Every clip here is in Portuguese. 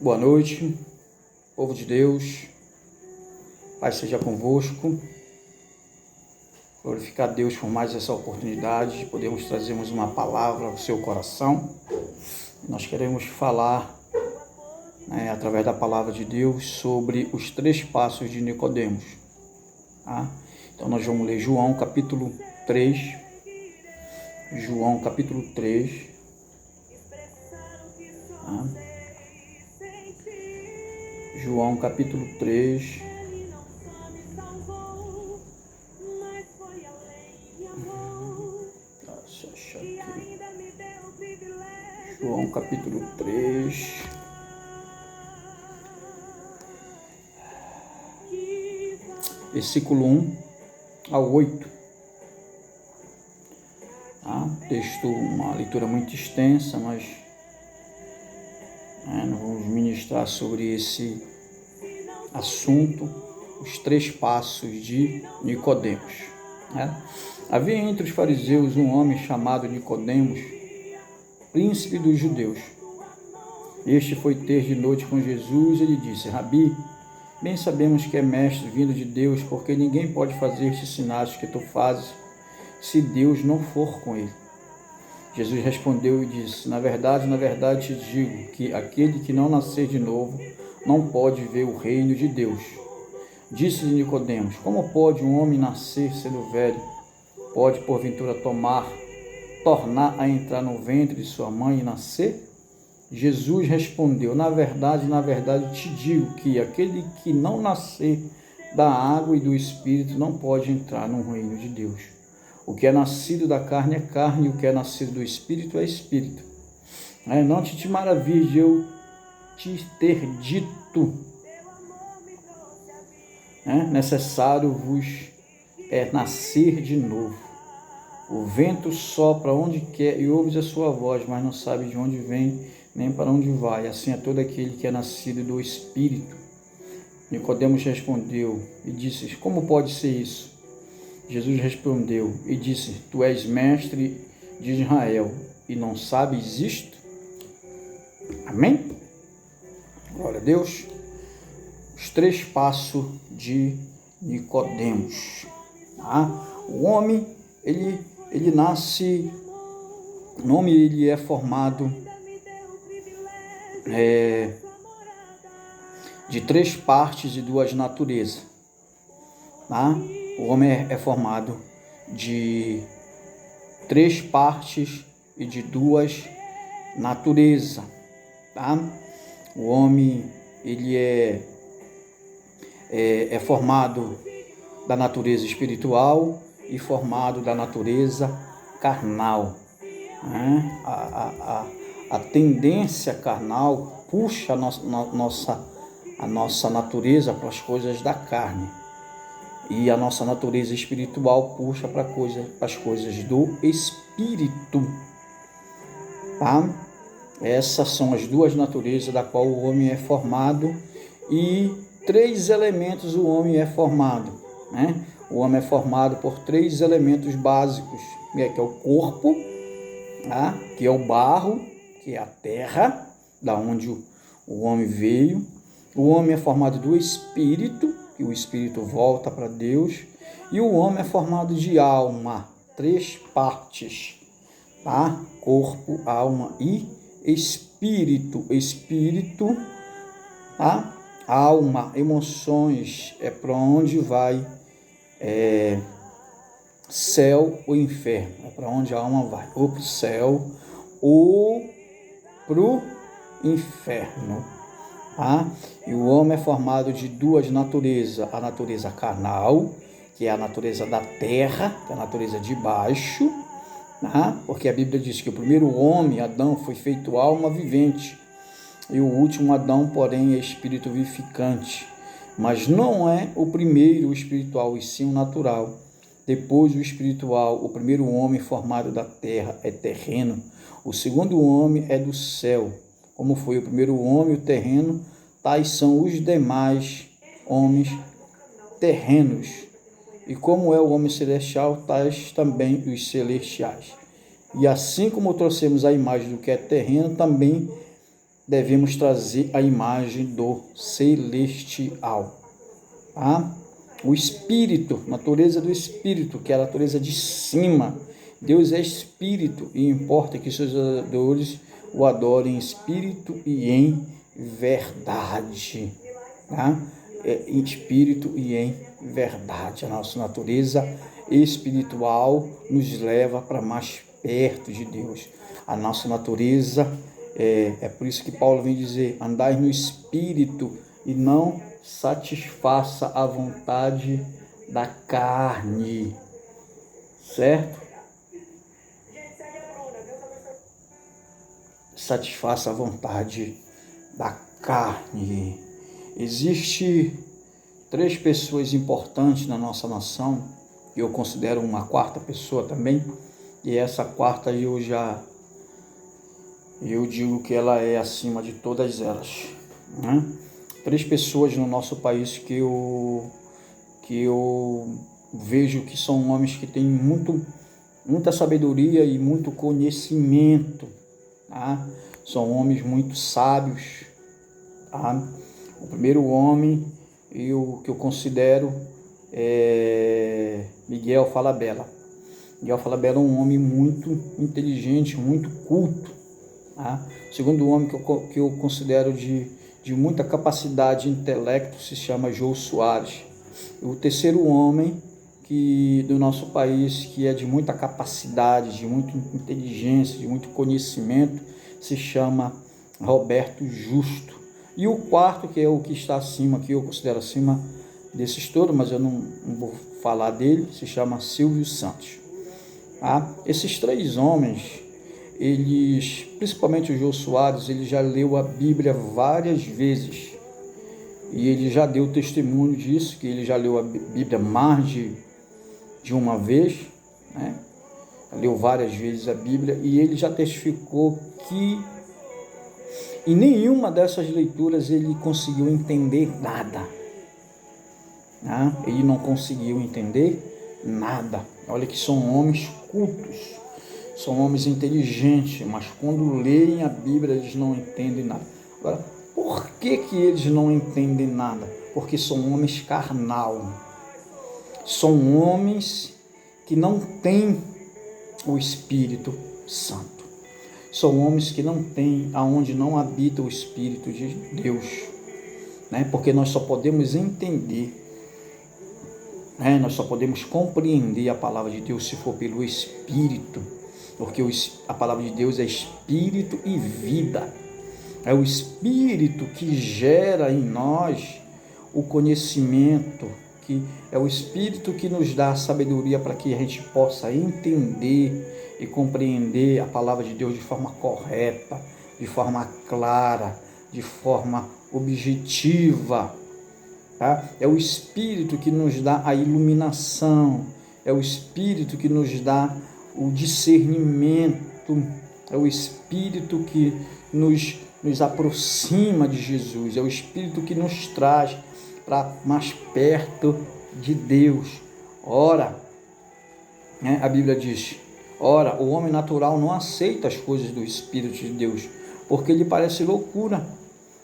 Boa noite, povo de Deus, Pai seja convosco, glorificar a Deus por mais essa oportunidade de podermos trazermos uma palavra ao seu coração. Nós queremos falar, através da palavra de Deus, sobre os 3 passos de Nicodemos. Tá? Então nós vamos ler João capítulo 3, Tá? João capítulo 3, João capítulo 3, versículo 1 ao 8. Tá? Texto, uma leitura muito extensa, mas nós vamos ministrar sobre esse assunto, os 3 passos de Nicodemos. Havia entre os fariseus um homem chamado Nicodemos, príncipe dos judeus. Este foi ter de noite com Jesus e lhe disse: Rabi, bem sabemos que é mestre vindo de Deus, porque ninguém pode fazer estes sinais que tu fazes, se Deus não for com ele. Jesus respondeu e disse: na verdade te digo que aquele que não nascer de novo não pode ver o reino de Deus. Disse-lhe Nicodemos: como pode um homem nascer sendo velho? Pode porventura tornar a entrar no ventre de sua mãe e nascer? Jesus respondeu: na verdade te digo que aquele que não nascer da água e do Espírito não pode entrar no reino de Deus. O que é nascido da carne é carne, e o que é nascido do Espírito é Espírito. Não te maravilhes de eu te ter dito, necessário vos é nascer de novo. O vento sopra onde quer e ouves a sua voz, mas não sabe de onde vem, nem para onde vai. Assim é todo aquele que é nascido do Espírito. Nicodemos respondeu e disse: como pode ser isso? Jesus respondeu e disse: tu és mestre de Israel e não sabes isto? Amém? Glória a Deus. Os 3 passos de Nicodemos. O homem, ele nasce, o homem ele é formado de 3 partes e 2 naturezas. O homem é formado de 3 partes e de 2 naturezas. O homem ele é formado da natureza espiritual e formado da natureza carnal. A tendência carnal puxa a nossa natureza para as coisas da carne, e a nossa natureza espiritual puxa para as coisas do Espírito. Essas são as 2 naturezas da qual o homem é formado, e 3 elementos o homem é formado. O homem é formado por 3 elementos básicos, que é o corpo, que é o barro, que é a terra, da onde o homem veio. O homem é formado do Espírito, que o Espírito volta para Deus. E o homem é formado de alma, 3 partes, corpo, alma e espírito. Espírito, alma, emoções, é para onde vai céu ou inferno, é para onde a alma vai, ou para o céu ou para o inferno. E o homem é formado de 2 naturezas: a natureza carnal, que é a natureza da terra, que é a natureza de baixo, porque a Bíblia diz que o primeiro homem, Adão, foi feito alma vivente, e o último Adão, porém, é espírito vivificante. Mas não é o primeiro o espiritual, e sim o natural. Depois o espiritual, o primeiro homem formado da terra é terreno, o segundo homem é do céu. Como foi o primeiro homem, o terreno, tais são os demais homens terrenos. E como é o homem celestial, tais também os celestiais. E assim como trouxemos a imagem do que é terreno, também devemos trazer a imagem do celestial. Tá? O espírito, natureza do espírito, que é a natureza de cima. Deus é espírito e importa que seus adoradores o adorem em espírito e em verdade. Tá? Em espírito e em verdade. A nossa natureza espiritual nos leva para mais perto de Deus. A nossa natureza, é por isso que Paulo vem dizer, andai no espírito e não satisfaça a vontade da carne, certo? Satisfaça a vontade da carne. Existe 3 pessoas importantes na nossa nação, que eu considero uma 4ª pessoa também, e essa 4ª eu digo que ela é acima de todas elas, né? 3 pessoas no nosso país que eu vejo que são homens que têm muita sabedoria e muito conhecimento, tá? São homens muito sábios, tá? O primeiro homem que eu considero é Miguel Falabella. Miguel Falabella é um homem muito inteligente, muito culto, tá? O segundo homem que eu considero de muita capacidade e intelecto se chama Jô Soares. O terceiro homem do nosso país, que é de muita capacidade, de muita inteligência, de muito conhecimento, se chama Roberto Justo. E o quarto, que é o que está acima, que eu considero acima desses todos, mas eu não vou falar dele, se chama Silvio Santos. Tá? Esses 3 homens, eles, principalmente o Jô Soares, ele já leu a Bíblia várias vezes. E ele já deu testemunho disso, que ele já leu a Bíblia mais de uma vez, né? Leu várias vezes a Bíblia, e ele já testificou que em nenhuma dessas leituras ele conseguiu entender nada. Né? Ele não conseguiu entender nada. Olha que são homens cultos, são homens inteligentes, mas quando leem a Bíblia eles não entendem nada. Agora, por que eles não entendem nada? Porque são homens carnal. São homens que não têm o Espírito Santo. São homens que não têm, aonde não habita o Espírito de Deus, né? Porque nós só podemos entender, né? Nós só podemos compreender a palavra de Deus se for pelo Espírito, porque a palavra de Deus é Espírito e vida. É o Espírito que gera em nós o conhecimento, que é o Espírito que nos dá a sabedoria para que a gente possa entender e compreender a palavra de Deus de forma correta, de forma clara, de forma objetiva. Tá? É o Espírito que nos dá a iluminação, é o Espírito que nos dá o discernimento, é o Espírito que nos aproxima de Jesus, é o Espírito que nos traz para mais perto de Deus. Ora, né, a Bíblia diz, ora, o homem natural não aceita as coisas do Espírito de Deus, porque lhe parece loucura,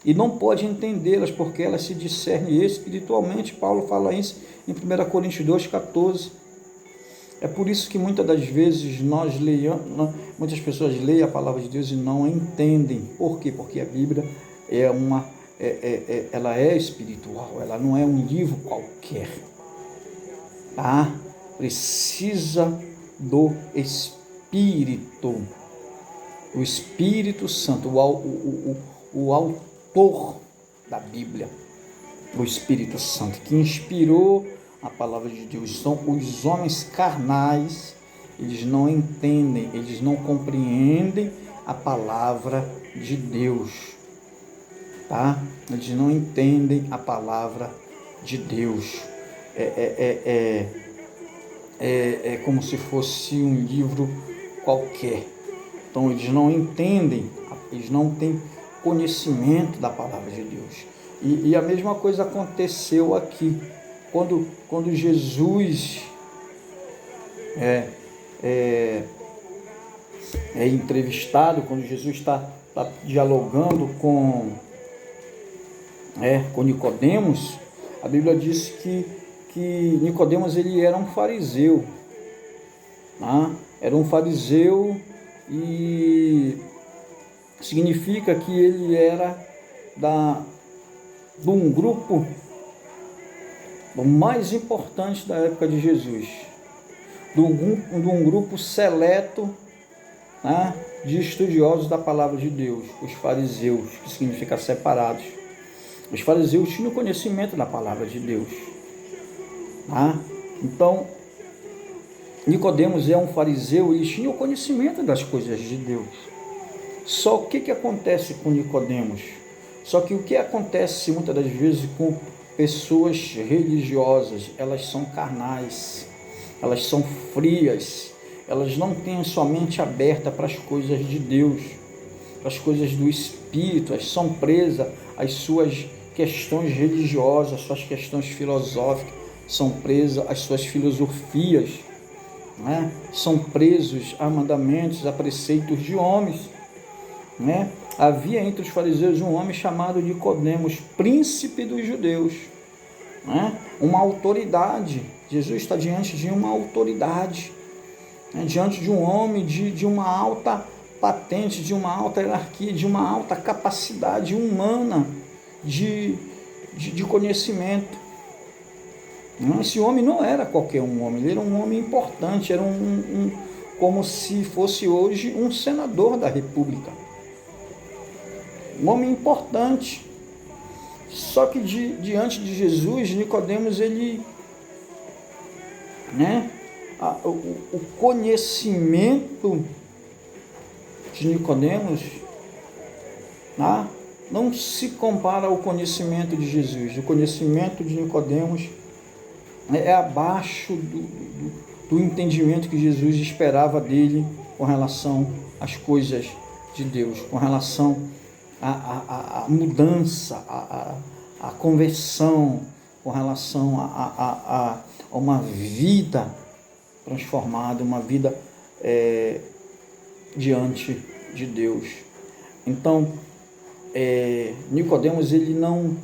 e não pode entendê-las, porque elas se discernem espiritualmente. Paulo fala isso em 1 Coríntios 2,14. É por isso que muitas das vezes muitas pessoas leem a palavra de Deus e não entendem. Por quê? Porque a Bíblia ela é espiritual, ela não é um livro qualquer. Tá? Precisa do Espírito, o Espírito Santo, o autor da Bíblia, o Espírito Santo, que inspirou a palavra de Deus. São os homens carnais, eles não entendem, eles não compreendem a palavra de Deus, tá? Eles não entendem a palavra de Deus. É como se fosse um livro qualquer. Então eles não entendem, eles não têm conhecimento da palavra de Deus. E a mesma coisa aconteceu aqui. Quando Jesus é entrevistado, quando Jesus está dialogando com Nicodemos, a Bíblia diz que Nicodemos ele era um fariseu, né? Era um fariseu e significa que ele era de um grupo mais importante da época de Jesus, de um grupo seleto, né, de estudiosos da palavra de Deus, os fariseus, que significa separados. Os fariseus tinham conhecimento da palavra de Deus, né? Então, Nicodemos é um fariseu e tinha o conhecimento das coisas de Deus. Só o que acontece com Nicodemos? Só que o que acontece muitas das vezes com pessoas religiosas, elas são carnais, elas são frias, elas não têm a sua mente aberta para as coisas de Deus, para as coisas do Espírito, elas são presas às suas questões religiosas, às suas questões filosóficas, são presas às suas filosofias, né? São presos a mandamentos, a preceitos de homens, né? Havia entre os fariseus um homem chamado Nicodemos, príncipe dos judeus, né? Uma autoridade. Jesus está diante de uma autoridade, né? Diante de um homem de uma alta patente, de uma alta hierarquia, de uma alta capacidade humana de conhecimento. Esse homem não era qualquer homem, ele era um homem importante, era como se fosse hoje um senador da República. Um homem importante. Só que diante de Jesus, Nicodemos, ele, né, o conhecimento de Nicodemos, né, não se compara ao conhecimento de Jesus. O conhecimento de Nicodemos é abaixo do entendimento que Jesus esperava dele com relação às coisas de Deus, com relação à mudança, à conversão, com relação a uma vida transformada, uma vida diante de Deus. Então, Nicodemos ele não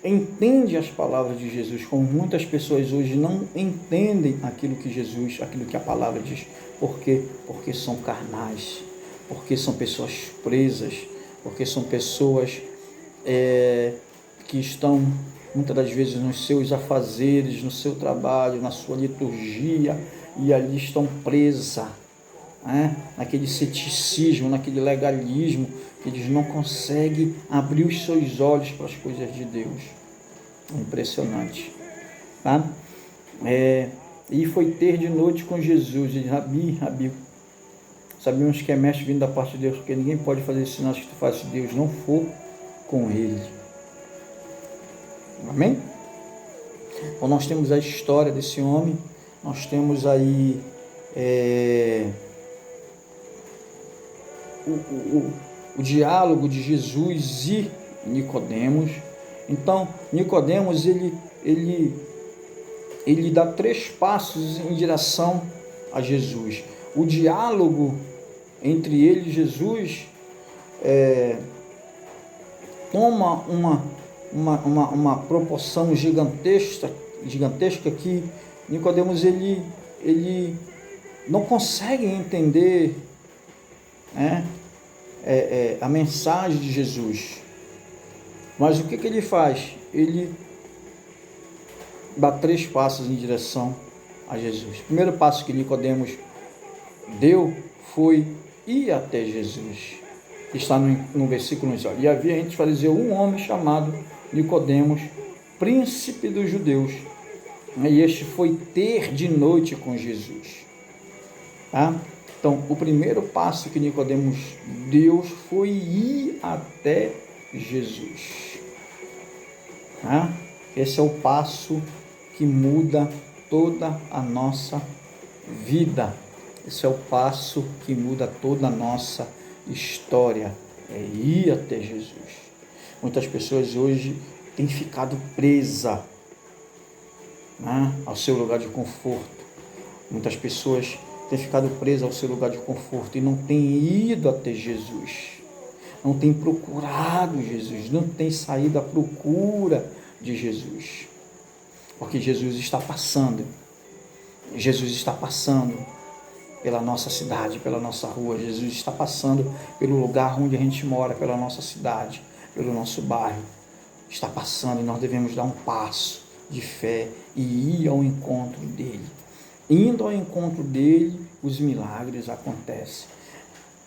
entende as palavras de Jesus, como muitas pessoas hoje não entendem aquilo que a palavra diz. Por quê? Porque são carnais, porque são pessoas presas, porque são pessoas que estão muitas das vezes nos seus afazeres, no seu trabalho, na sua liturgia, e ali estão presas, né? Naquele ceticismo, naquele legalismo, eles não conseguem abrir os seus olhos para as coisas de Deus. Impressionante, tá? E foi ter de noite com Jesus, e Rabi, sabemos que é mestre vindo da parte de Deus, porque ninguém pode fazer sinais que tu fazes se Deus não for com ele. Amém? Então nós temos a história desse homem, nós temos aí o diálogo de Jesus e Nicodemos. Então, Nicodemos, ele dá 3 passos em direção a Jesus. O diálogo entre ele e Jesus toma uma proporção gigantesca que Nicodemos ele não consegue entender, né, a mensagem de Jesus. Mas o que ele faz? Ele dá 3 passos em direção a Jesus. O primeiro passo que Nicodemos deu foi ir até Jesus. Está no versículo 11. E havia entre os fariseus um homem chamado Nicodemos, príncipe dos judeus. E este foi ter de noite com Jesus. Tá? Então, o primeiro passo que Nicodemos deu foi ir até Jesus. Tá? Esse é o passo que muda toda a nossa vida. Esse é o passo que muda toda a nossa história. É ir até Jesus. Muitas pessoas hoje têm ficado presas, né, ao seu lugar de conforto. Muitas pessoas tem ficado preso ao seu lugar de conforto e não tem ido até Jesus, não tem procurado Jesus, não tem saído à procura de Jesus, porque Jesus está passando pela nossa cidade, pela nossa rua, Jesus está passando pelo lugar onde a gente mora, pela nossa cidade, pelo nosso bairro, está passando e nós devemos dar um passo de fé e ir ao encontro dele. Indo ao encontro dele, os milagres acontecem.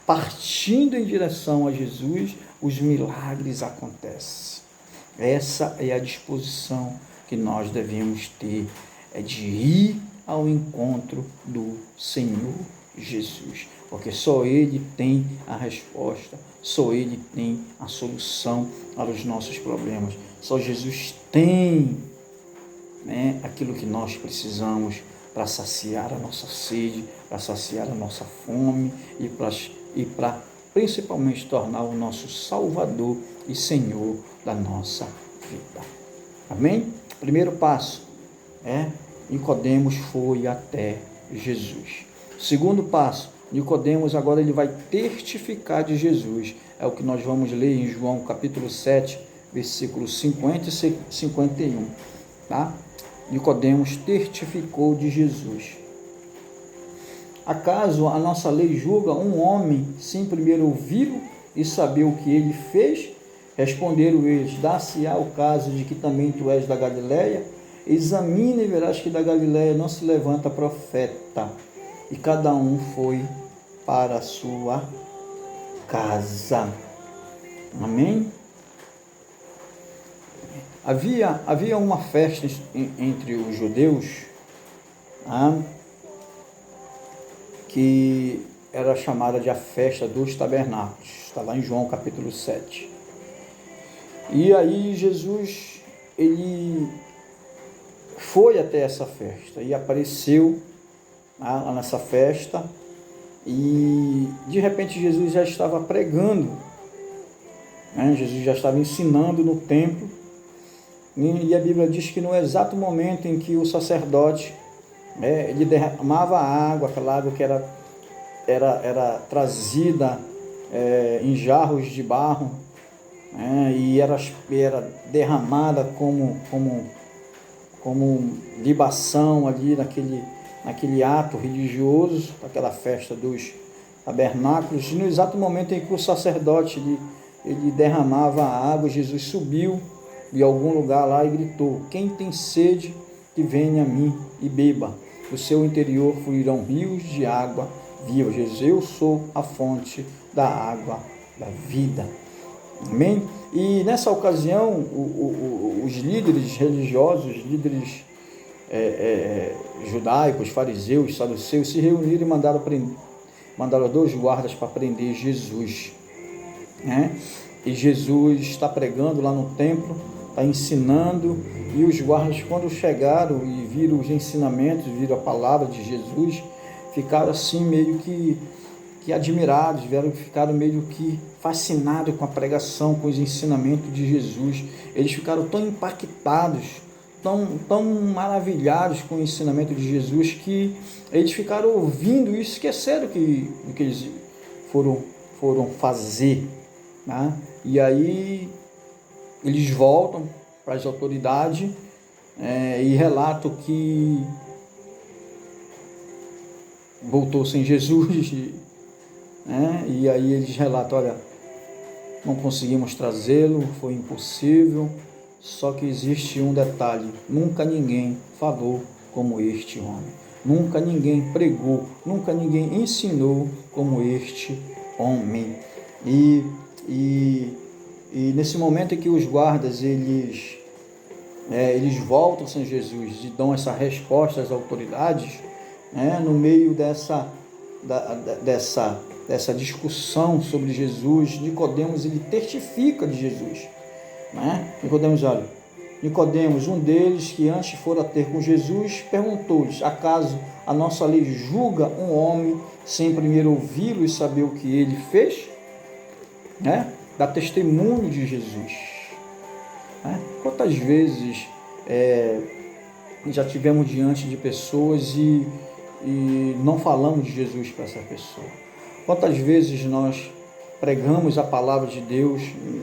Partindo em direção a Jesus, os milagres acontecem. Essa é a disposição que nós devemos ter, é de ir ao encontro do Senhor Jesus, porque só Ele tem a resposta, só Ele tem a solução para os nossos problemas, só Jesus tem, aquilo que nós precisamos para saciar a nossa sede, para saciar a nossa fome e para principalmente tornar o nosso Salvador e Senhor da nossa vida. Amém? Primeiro passo Nicodemos foi até Jesus. Segundo passo, Nicodemos agora ele vai testificar de Jesus. É o que nós vamos ler em João capítulo 7, versículos 50 e 51. Tá? Nicodemos testificou de Jesus. Acaso a nossa lei julga um homem sem primeiro ouvi-lo e saber o que ele fez? Responderam eles: dá-se-á o caso de que também tu és da Galileia? Examina e verás que da Galileia não se levanta profeta. E cada um foi para a sua casa. Amém? Havia uma festa entre os judeus, que era chamada de a festa dos tabernáculos. Está lá em João capítulo 7. E aí Jesus, ele foi até essa festa e apareceu lá nessa festa, e de repente Jesus já estava pregando, Jesus já estava ensinando no templo, e a Bíblia diz que no exato momento em que o sacerdote ele derramava água, aquela água que era trazida em jarros de barro, e era derramada como libação ali naquele ato religioso, daquela festa dos tabernáculos. E no exato momento em que o sacerdote ele derramava a água, Jesus subiu de algum lugar lá e gritou: quem tem sede, que venha a mim e beba. Do seu interior fluirão rios de água viva. Jesus: eu sou a fonte da água da vida. Amém? E nessa ocasião, os líderes religiosos, líderes judaicos, fariseus, saduceus, se reuniram e mandaram 2 guardas para prender Jesus. E Jesus está pregando lá no templo, está ensinando, e os guardas, quando chegaram e viram os ensinamentos, viram a palavra de Jesus, ficaram assim meio que admirados, ficaram meio que fascinados com a pregação, com os ensinamentos de Jesus. Eles ficaram tão impactados, tão maravilhados com o ensinamento de Jesus, que eles ficaram ouvindo e esqueceram o que eles foram fazer. E aí eles voltam para as autoridades e relatam que voltou sem Jesus. E aí eles relatam: olha, não conseguimos trazê-lo, foi impossível, só que existe um detalhe: nunca ninguém falou como este homem, nunca ninguém pregou, nunca ninguém ensinou como este homem. E nesse momento em que os guardas eles voltam sem Jesus e dão essa resposta às autoridades, no meio dessa discussão sobre Jesus, Nicodemos ele testifica de Jesus. Nicodemos, um deles que antes fora ter com Jesus, perguntou-lhes: acaso a nossa lei julga um homem sem primeiro ouvi-lo e saber o que ele fez? Dá testemunho de Jesus. Quantas vezes já tivemos diante de pessoas e e não falamos de Jesus para essa pessoa? Quantas vezes nós pregamos a palavra de Deus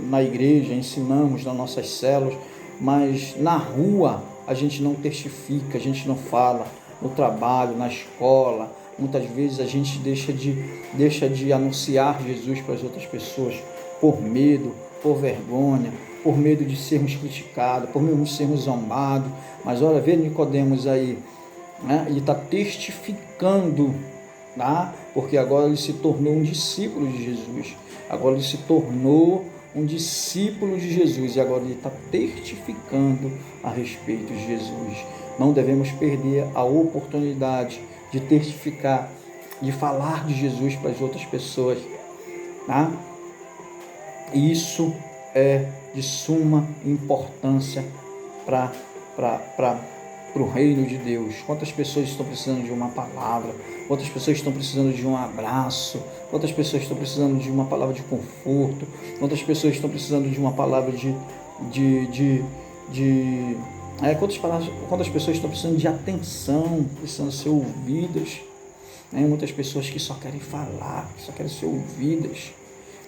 na igreja, ensinamos nas nossas células, mas na rua a gente não testifica, a gente não fala, no trabalho, na escola, muitas vezes a gente deixa de anunciar Jesus para as outras pessoas por medo, por vergonha, por medo de sermos criticados, por medo de sermos zombados. Mas olha, vê Nicodemos aí, né? Ele está testificando, tá? Porque agora ele se tornou um discípulo de Jesus, agora ele se tornou um discípulo de Jesus e agora ele está testificando a respeito de Jesus. Não devemos perder a oportunidade de testificar, de falar de Jesus para as outras pessoas, tá? Isso é de suma importância para o reino de Deus. Quantas pessoas estão precisando de uma palavra, quantas pessoas estão precisando de um abraço, quantas pessoas estão precisando de uma palavra de conforto, quantas pessoas estão precisando de uma palavra quantas pessoas estão precisando de atenção, precisando ser ouvidas, né? Muitas pessoas que só querem falar, só querem ser ouvidas,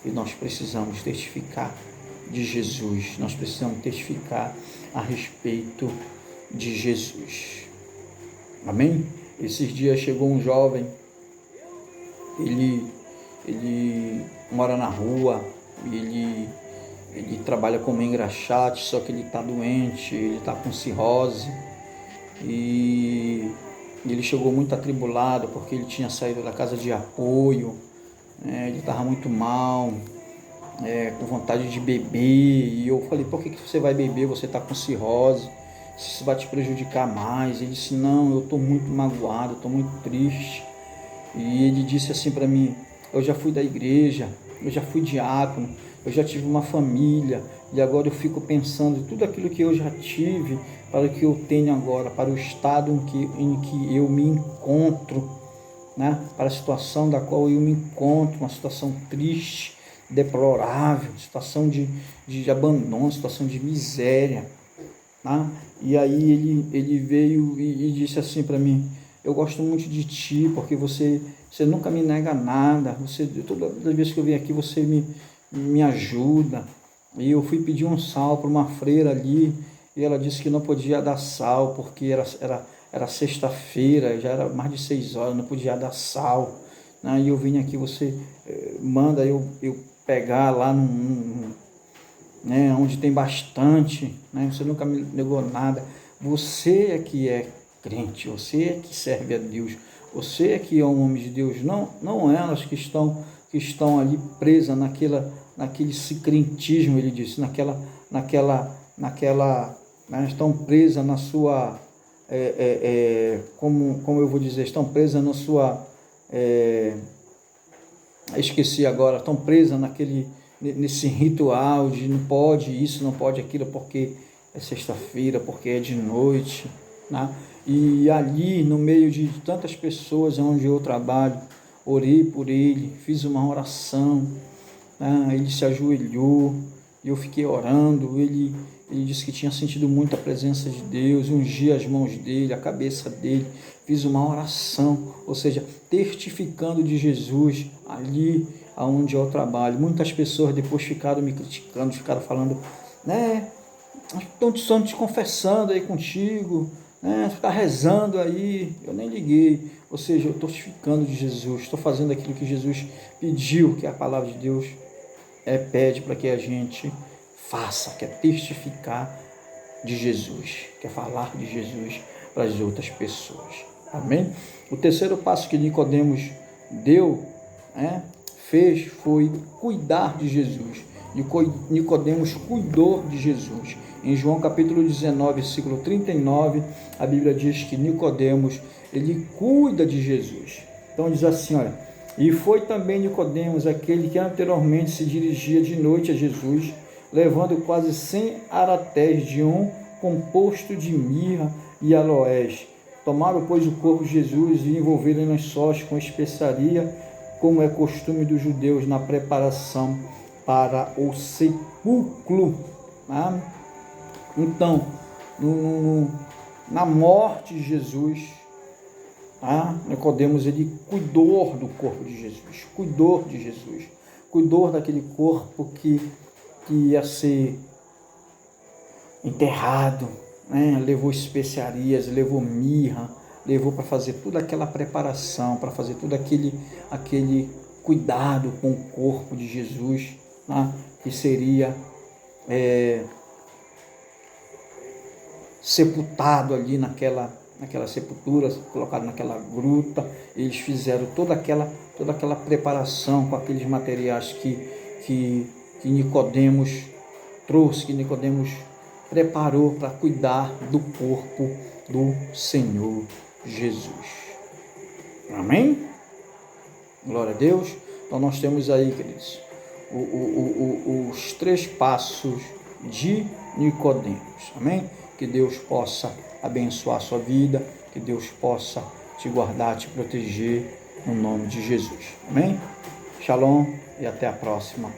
e nós precisamos testificar de Jesus, nós precisamos testificar a respeito de Jesus. Amém? Esses dias chegou um jovem, ele mora na rua, ele trabalha como engraxate, só que ele está doente, ele está com cirrose, e ele chegou muito atribulado porque ele tinha saído da casa de apoio, ele estava muito mal, com vontade de beber, e eu falei, por que você vai beber, você está com cirrose, isso vai te prejudicar mais. Ele disse, não, eu estou muito magoado, estou muito triste. E ele disse assim para mim, eu já fui da igreja, eu já fui diácono, eu já tive uma família, e agora eu fico pensando em tudo aquilo que eu já tive, para o que eu tenho agora, para o estado em que eu me encontro, né? Para a situação da qual eu me encontro, uma situação triste, deplorável, situação de abandono, situação de miséria, né? E aí ele veio e disse assim para mim, eu gosto muito de ti, porque você nunca me nega nada, toda vez que eu venho aqui você me ajuda. E eu fui pedir um sal para uma freira ali, e ela disse que não podia dar sal, porque era sexta-feira, já era mais de 6 horas, não podia dar sal. E eu vim aqui, você manda eu pegar lá né, onde tem bastante, né? Você nunca me negou nada. Você é que é crente, você é que serve a Deus, você é que é um homem de Deus, não elas que estão ali presas naquele secrentismo, ele disse, né, estão presas na sua, como eu vou dizer, estão presas na sua, esqueci agora, estão presas nesse ritual de não pode isso, não pode aquilo, porque é sexta-feira, porque é de noite, né? E ali, no meio de tantas pessoas onde eu trabalho, orei por ele, fiz uma oração, né? Ele se ajoelhou, e eu fiquei orando, ele disse que tinha sentido muito a presença de Deus, ungi as mãos dele, a cabeça dele, fiz uma oração, ou seja, testificando de Jesus ali aonde eu trabalho. Muitas pessoas depois ficaram me criticando, ficaram falando, né, estão te confessando aí contigo, né, você está rezando aí, eu nem liguei, ou seja, eu estou testificando de Jesus, estou fazendo aquilo que Jesus pediu, que a palavra de Deus pede para que a gente faça, que é testificar de Jesus, que é falar de Jesus para as outras pessoas. Amém? O terceiro passo que Nicodemos fez foi cuidar de Jesus. Nicodemos cuidou de Jesus. Em João capítulo 19, versículo 39, a Bíblia diz que Nicodemos, ele cuida de Jesus. Então diz assim, olha, e foi também Nicodemos aquele que anteriormente se dirigia de noite a Jesus, levando quase 100 aratés de um composto de mirra e aloés. Tomaram, pois, o corpo de Jesus e envolveram em lençóis com especiaria, como é costume dos judeus na preparação para o sepulcro. Então, na morte de Jesus, Nicodemos, ele cuidou do corpo de Jesus, cuidou daquele corpo que ia ser enterrado, né? Levou especiarias, levou mirra, levou para fazer toda aquela preparação, para fazer todo aquele cuidado com o corpo de Jesus, né? Que seria sepultado ali naquela sepultura, colocado naquela gruta. Eles fizeram toda aquela preparação com aqueles materiais que Nicodemos trouxe, que Nicodemos preparou para cuidar do corpo do Senhor Jesus. Amém? Glória a Deus. Então nós temos aí, queridos, os 3 passos de Nicodemos. Amém? Que Deus possa abençoar a sua vida, que Deus possa te guardar, te proteger, no nome de Jesus. Amém? Shalom e até a próxima.